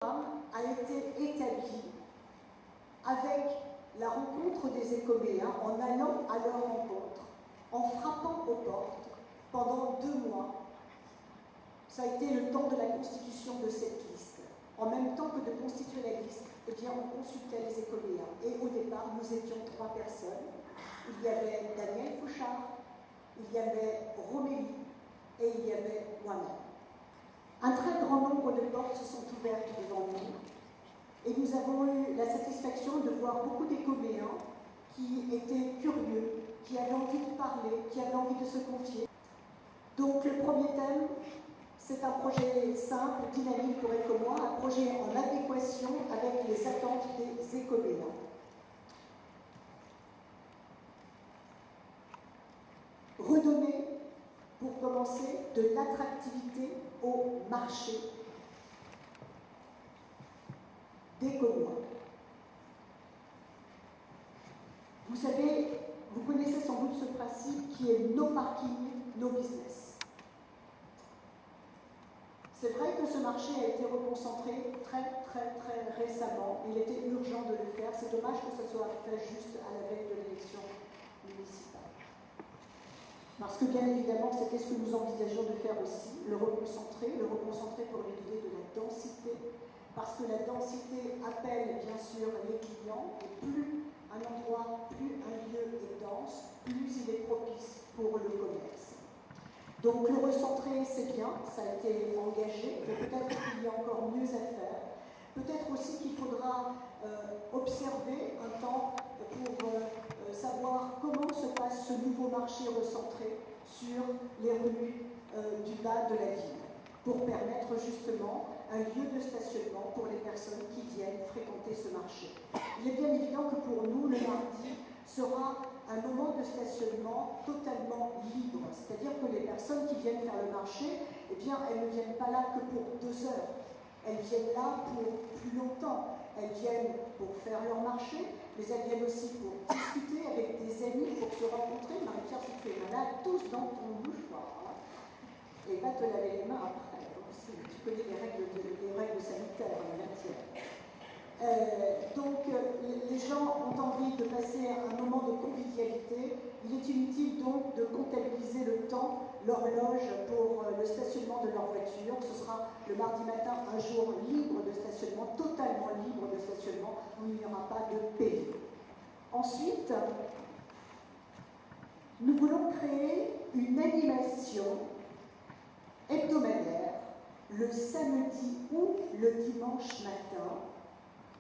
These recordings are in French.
A été établi avec la rencontre des écoméens, en allant à leur rencontre, en frappant aux portes pendant 2 mois. Ça a été le temps de la constitution de cette liste. En même temps que de constituer la liste, eh bien, on consultait les écoméens. Et au départ, nous étions 3 personnes. Il y avait Daniel Fouchard, il y avait Romélie et il y avait moi-même. Un très grand nombre de portes se sont ouvertes devant nous. Et nous avons eu la satisfaction de voir beaucoup d'écoméens qui étaient curieux, qui avaient envie de parler, qui avaient envie de se confier. Donc le premier thème, c'est un projet simple, dynamique pour Ecomois, un projet en adéquation avec les attentes des écoméens. Redonner, pour commencer, de l'attractivité au marché d'Ecomois. Vous savez, vous connaissez sans doute ce principe qui est no parking, no business. C'est vrai que ce marché a été reconcentré très récemment. Il était urgent de le faire. C'est dommage que ce soit fait juste à la veille de l'élection municipale. Parce que bien évidemment, c'était ce que nous envisageons de faire aussi, le reconcentrer pour lui donner de la densité. Parce que la densité appelle bien sûr les clients, et plus un endroit, plus un lieu est dense, plus il est propice pour le commerce. Donc le recentrer, c'est bien, ça a été engagé, mais peut-être qu'il y a encore mieux à faire. Peut-être aussi qu'il faudra observer un temps pour savoir comment se passe ce nouveau marché recentré sur les rues du bas de la ville, pour permettre justement un lieu de stationnement pour les personnes qui viennent fréquenter ce marché. Il est bien évident que pour nous, le mardi sera un moment de stationnement totalement libre, c'est-à-dire que les personnes qui viennent faire le marché, eh bien, elles ne viennent pas là que pour 2 heures, elles viennent là pour plus longtemps, elles viennent pour faire leur marché, mais elles viennent aussi pour discuter avec des amis, pour se rencontrer. Marie-Pierre, si tu es malade, tous dans ton mouchoir, et va te laver les mains après. Tu connais les règles sanitaires en la matière. Donc, les gens ont envie de passer un moment de convivialité. Il est inutile donc de comptabiliser le temps, l'horloge pour le stationnement de leur voiture. Ce sera le mardi matin un jour libre de stationnement, totalement libre de stationnement, où il n'y aura pas de paye. Ensuite, nous voulons créer une animation hebdomadaire le samedi ou le dimanche matin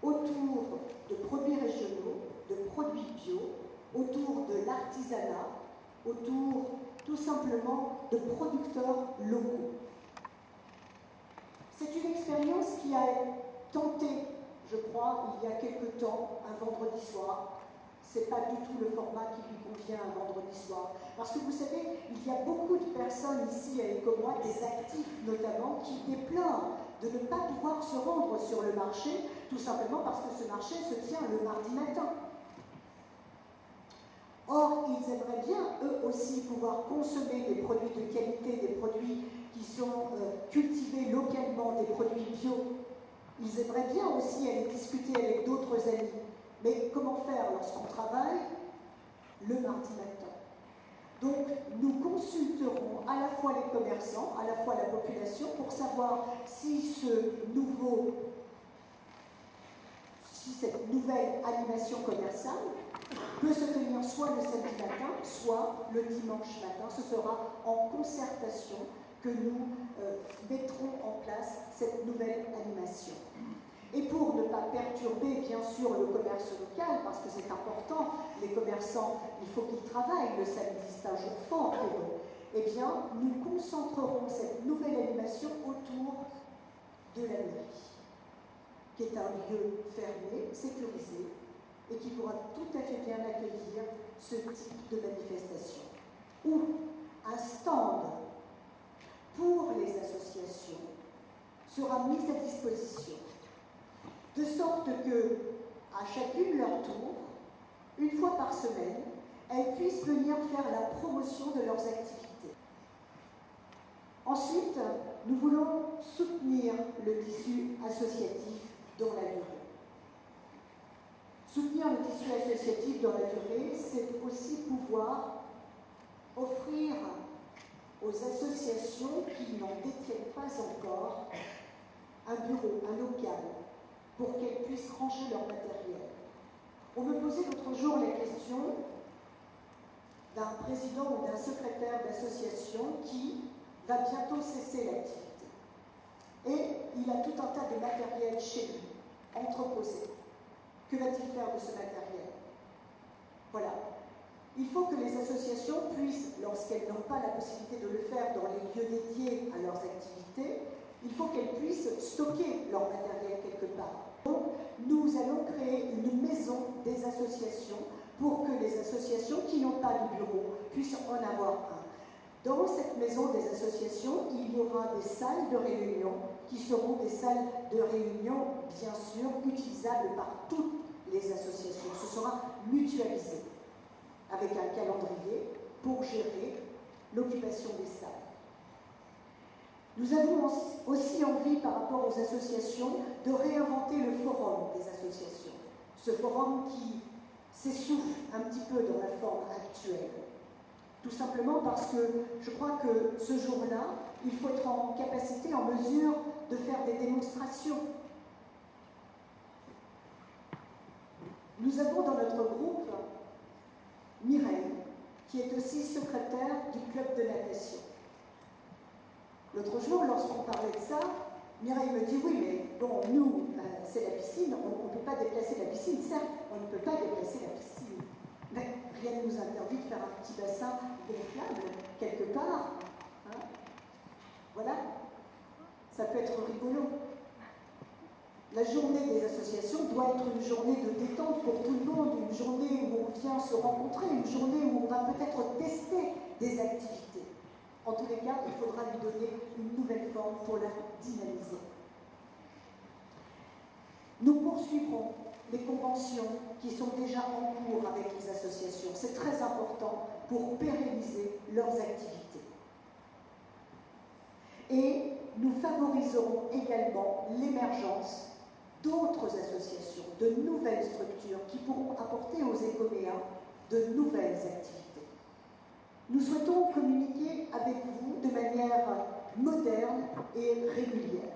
autour de produits régionaux, de produits bio, autour de l'artisanat, autour tout simplement de producteurs locaux. C'est une expérience qui a tenté, je crois, il y a quelque temps, un vendredi soir. Ce n'est pas du tout le format qui lui convient un vendredi soir. Parce que vous savez, il y a beaucoup de personnes ici à Ecomois, des actifs notamment, qui déplorent de ne pas pouvoir se rendre sur le marché, tout simplement parce que ce marché se tient le mardi matin. Or, ils aimeraient bien, eux aussi, pouvoir consommer des produits de qualité, des produits qui sont cultivés localement, des produits bio. Ils aimeraient bien aussi aller discuter avec d'autres amis. Mais comment faire lorsqu'on travaille le mardi matin? Donc, nous consulterons à la fois les commerçants, à la fois la population, pour savoir si cette nouvelle animation commerciale peut se tenir soit le samedi matin, soit le dimanche matin. Ce sera en concertation que nous mettrons en place cette nouvelle animation. Et pour ne pas perturber, bien sûr, le commerce local, parce que c'est important, les commerçants, il faut qu'ils travaillent le samedi, c'est un jour fort pour eux, eh bien, nous concentrerons cette nouvelle animation autour de la mairie, qui est un lieu fermé, sécurisé, et qui pourra tout à fait bien accueillir ce type de manifestation. Ou un stand pour les associations sera mis à disposition, de sorte que, à chacune leur tour, une fois par semaine, elles puissent venir faire la promotion de leurs activités. Ensuite, nous voulons soutenir le tissu associatif dans la durée. Soutenir le tissu associatif dans la durée, c'est aussi pouvoir offrir aux associations qui n'en détiennent pas encore un bureau, un local, pour qu'elles puissent ranger leur matériel. On me posait l'autre jour la question d'un président ou d'un secrétaire d'association qui va bientôt cesser l'activité. Et il a tout un tas de matériel chez lui, entreposé. Que va-t-il faire de ce matériel? Voilà. Il faut que les associations puissent, lorsqu'elles n'ont pas la possibilité de le faire dans les lieux dédiés à leurs activités, il faut qu'elles puissent stocker leur matériel quelque part. Donc, nous allons créer une maison des associations pour que les associations qui n'ont pas de bureau puissent en avoir un. Dans cette maison des associations, il y aura des salles de réunion qui seront des salles de réunion, bien sûr, utilisables par toutes les associations. Ce sera mutualisé, avec un calendrier pour gérer l'occupation des salles. Nous avons aussi envie, par rapport aux associations, de réinventer le forum des associations. Ce forum qui s'essouffle un petit peu dans la forme actuelle. Tout simplement parce que je crois que ce jour-là, il faut être en capacité, en mesure de faire des démonstrations. Nous avons dans notre groupe Mireille, qui est aussi secrétaire du club de natation. L'autre jour, lorsqu'on parlait de ça, Mireille me dit, oui, mais bon, nous, c'est la piscine, on ne peut pas déplacer la piscine. Certes, on ne peut pas déplacer la piscine, mais rien ne nous interdit de faire un petit bassin gonflable quelque part. Hein. Voilà, ça peut être rigolo. La journée des associations doit être une journée de détente pour tout le monde, une journée où on vient se rencontrer, une journée où on va peut-être tester des activités. En tous les cas, il faudra lui donner une nouvelle forme pour la dynamiser. Nous poursuivrons les conventions qui sont déjà en cours avec les associations. C'est très important pour pérenniser leurs activités. Et nous favoriserons également l'émergence d'autres associations, de nouvelles structures qui pourront apporter aux écoméens de nouvelles activités. Nous souhaitons communiquer avec vous de manière moderne et régulière.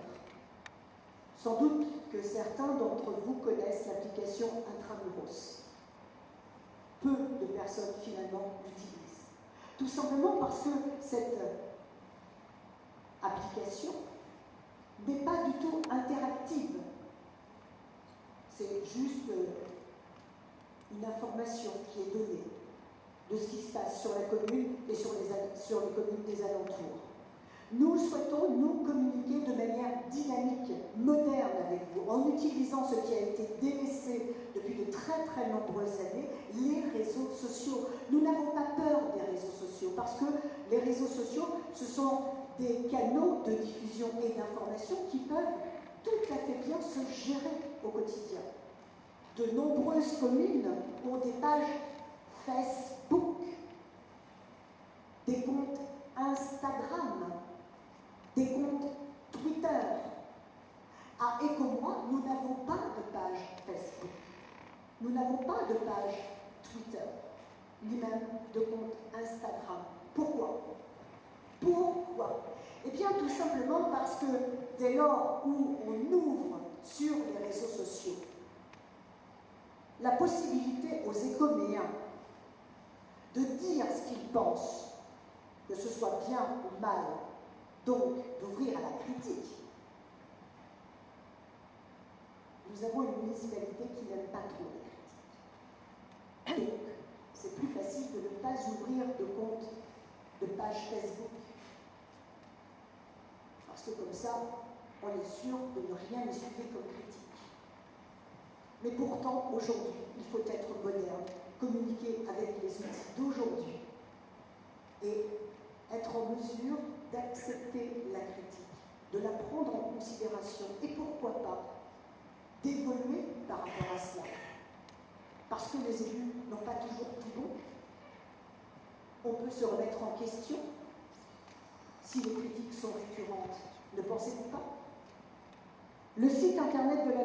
Sans doute que certains d'entre vous connaissent l'application Intramuros. Peu de personnes finalement l'utilisent. Tout simplement parce que cette application n'est pas du tout interactive. C'est juste une information qui est donnée de ce qui se passe sur la commune et sur les communes des alentours. Nous souhaitons nous communiquer de manière dynamique, moderne avec vous, en utilisant ce qui a été délaissé depuis de très très nombreuses années, les réseaux sociaux. Nous n'avons pas peur des réseaux sociaux, parce que les réseaux sociaux, ce sont des canaux de diffusion et d'information qui peuvent tout à fait bien se gérer au quotidien. De nombreuses communes ont des pages Facebook, des comptes Instagram, des comptes Twitter. À Écomois, nous n'avons pas de page Facebook, nous n'avons pas de page Twitter, ni même de compte Instagram. Pourquoi? Pourquoi? Eh bien, tout simplement parce que dès lors où on ouvre sur les réseaux sociaux la possibilité aux écoméens de dire ce qu'ils pensent, que ce soit bien ou mal, donc d'ouvrir à la critique. Nous avons une municipalité qui n'aime pas trop la critique. Donc, c'est plus facile de ne pas ouvrir de compte, de page Facebook. Parce que comme ça, on est sûr de ne rien essuyer comme critique. Mais pourtant, aujourd'hui, il faut être moderne, communiquer avec les outils d'aujourd'hui et être en mesure d'accepter la critique, de la prendre en considération et pourquoi pas d'évoluer par rapport à cela. Parce que les élus n'ont pas toujours tout bon. On peut se remettre en question si les critiques sont récurrentes. Ne pensez-vous pas? Le site internet de la